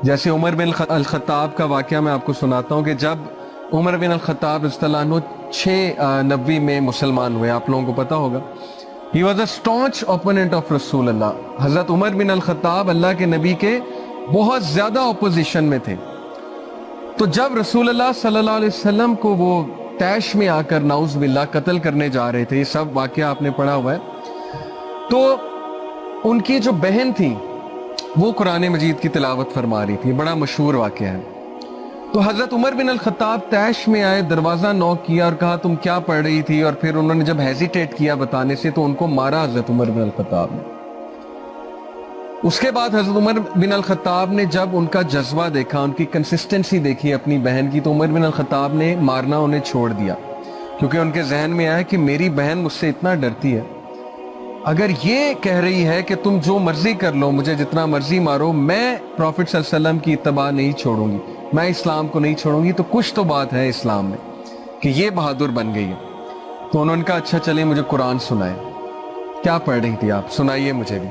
جیسے عمر بن الخطاب کا واقعہ میں آپ کو سناتا ہوں کہ جب عمر بن الخطاب رضی اللہ عنہ 690 میں مسلمان ہوئے، آپ لوگوں کو پتا ہوگا، he was a staunch opponent of رسول اللہ. حضرت عمر بن الخطاب اللہ کے نبی کے بہت زیادہ اپوزیشن میں تھے. تو جب رسول اللہ صلی اللہ علیہ وسلم کو وہ طیش میں آ کر نعوذ باللہ قتل کرنے جا رہے تھے، یہ سب واقعہ آپ نے پڑھا ہوا ہے، تو ان کی جو بہن تھی وہ قرآن مجید کی تلاوت فرما رہی تھی. بڑا مشہور واقعہ ہے. تو حضرت عمر بن الخطاب طیش میں آئے، دروازہ نوک کیا اور کہا تم کیا پڑھ رہی تھی، اور پھر انہوں نے جب ہیزیٹیٹ کیا بتانے سے تو ان کو مارا حضرت عمر بن الخطاب نے. اس کے بعد حضرت عمر بن الخطاب نے جب ان کا جذبہ دیکھا، ان کی کنسسٹنسی دیکھی اپنی بہن کی، تو عمر بن الخطاب نے مارنا انہیں چھوڑ دیا، کیونکہ ان کے ذہن میں آیا کہ میری بہن مجھ سے اتنا ڈرتی ہے، اگر یہ کہہ رہی ہے کہ تم جو مرضی کر لو، مجھے جتنا مرضی مارو، میں پروفٹ صلی اللہ علیہ وسلم کی اتباع نہیں چھوڑوں گی، میں اسلام کو نہیں چھوڑوں گی، تو کچھ تو بات ہے اسلام میں کہ یہ بہادر بن گئی ہے. تو انہوں نے کہا اچھا چلیں مجھے قرآن سنائے. کیا پڑھ رہی تھی آپ، سنائیے مجھے بھی.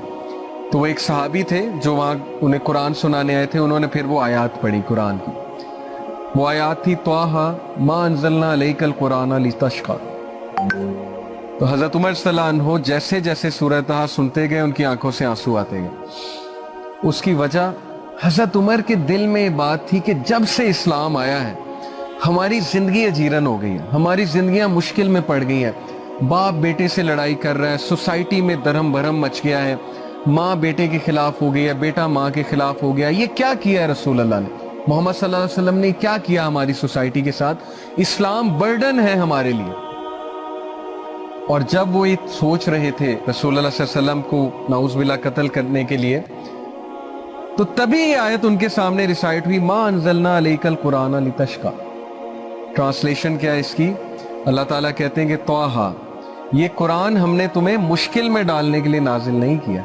تو وہ ایک صحابی تھے جو وہاں انہیں قرآن سنانے آئے تھے، انہوں نے پھر وہ آیات پڑھی قرآن کی. وہ آیات تھی طٰہٰ مَا أَنزَلْنَا عَلَيْكَ الْقُرْآنَ لِتَشْقَىٰ. تو حضرت عمر صلی اللہ عنہ جیسے جیسے سورہ طٰہٰ سنتے گئے ان کی آنکھوں سے آنسو آتے گئے. اس کی وجہ حضرت عمر کے دل میں یہ بات تھی کہ جب سے اسلام آیا ہے ہماری زندگی اجیرن ہو گئی ہے، ہماری زندگیاں مشکل میں پڑ گئی ہیں. باپ بیٹے سے لڑائی کر رہا ہے، سوسائٹی میں درہم برہم مچ گیا ہے، ماں بیٹے کے خلاف ہو گئی ہے، بیٹا ماں کے خلاف ہو گیا. یہ کیا کیا ہے رسول اللہ نے، محمد صلی اللہ علیہ وسلم نے کیا کیا ہماری سوسائٹی کے ساتھ؟ اسلام برڈن ہے ہمارے لیے. اور جب وہ یہ سوچ رہے تھے رسول اللہ صلی اللہ علیہ وسلم کو نعوذ باللہ قتل کرنے کے لیے، تو تبھی یہ آیت ان کے سامنے ریسائٹ ہوئی، مَا أَنزَلْنَا عَلَيْكَ الْقُرْآنَ لِتَشْقَىٰ. ٹرانسلیشن کیا ہے اس کی؟ اللہ تعالیٰ کہتے ہیں کہ طٰہٰ، یہ قرآن ہم نے تمہیں مشکل میں ڈالنے کے لیے نازل نہیں کیا،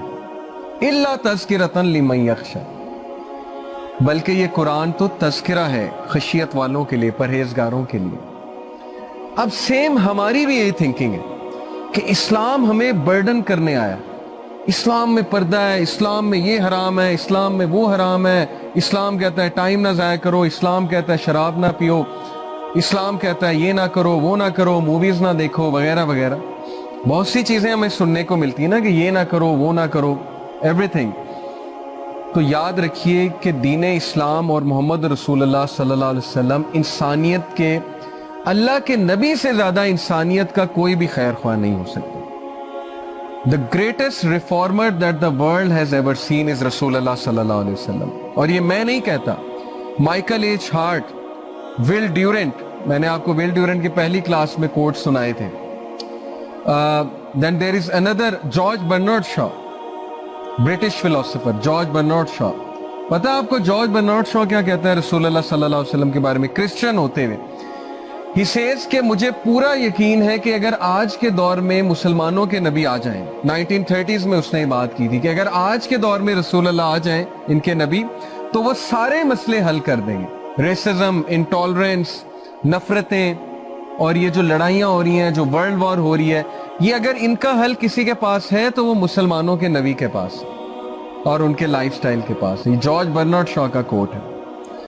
إِلَّا تَذْكِرَةً لِمَن يَخْشَىٰ، بلکہ یہ قرآن تو تذکرہ ہے خشیت والوں کے لیے، پرہیزگاروں کے لیے. اب سیم ہماری بھی یہی تھنکنگ ہے کہ اسلام ہمیں برڈن کرنے آیا. اسلام میں پردہ ہے، اسلام میں یہ حرام ہے، اسلام میں وہ حرام ہے، اسلام کہتا ہے ٹائم نہ ضائع کرو، اسلام کہتا ہے شراب نہ پیو، اسلام کہتا ہے یہ نہ کرو وہ نہ کرو، موویز نہ دیکھو وغیرہ وغیرہ. بہت سی چیزیں ہمیں سننے کو ملتی ہیں نا کہ یہ نہ کرو وہ نہ کرو، ایوری تھنگ. تو یاد رکھیے کہ دین اسلام اور محمد رسول اللہ صلی اللہ علیہ وسلم انسانیت کے، اللہ کے نبی سے زیادہ انسانیت کا کوئی بھی خیر خواہ نہیں ہو سکتا. The greatest reformer that the world has ever seen is رسول اللہ صلی اللہ علیہ وسلم. اور یہ میں نہیں کہتا، مائیکل ایچ ہارٹ، ول ڈیورنٹ، میں نے آپ کو ول ڈیورنٹ کی پہلی کلاس میں کوٹ سنائے تھے. Then there is another George Bernard Shaw, British philosopher George Bernard Shaw. پتہ آپ کو جارج برنارڈ شاء کیا کہتا ہے رسول اللہ صلی اللہ علیہ وسلم کے بارے میں کرسچن ہوتے ہوئے؟ He says کہ مجھے پورا یقین ہے کہ اگر آج کے دور میں مسلمانوں کے نبی آ جائیں، 1930s میں اس نے یہ بات کی تھی کہ اگر آج کے دور میں رسول اللہ آ جائیں ان کے نبی، تو وہ سارے مسئلے حل کر دیں گے. ریسزم، انٹالرنس، نفرتیں اور یہ جو لڑائیاں ہو رہی ہیں، جو ورلڈ وار ہو رہی ہے، یہ اگر ان کا حل کسی کے پاس ہے تو وہ مسلمانوں کے نبی کے پاس اور ان کے لائف سٹائل کے پاس. یہ جارج برنارڈ شاء کا کوٹ ہے.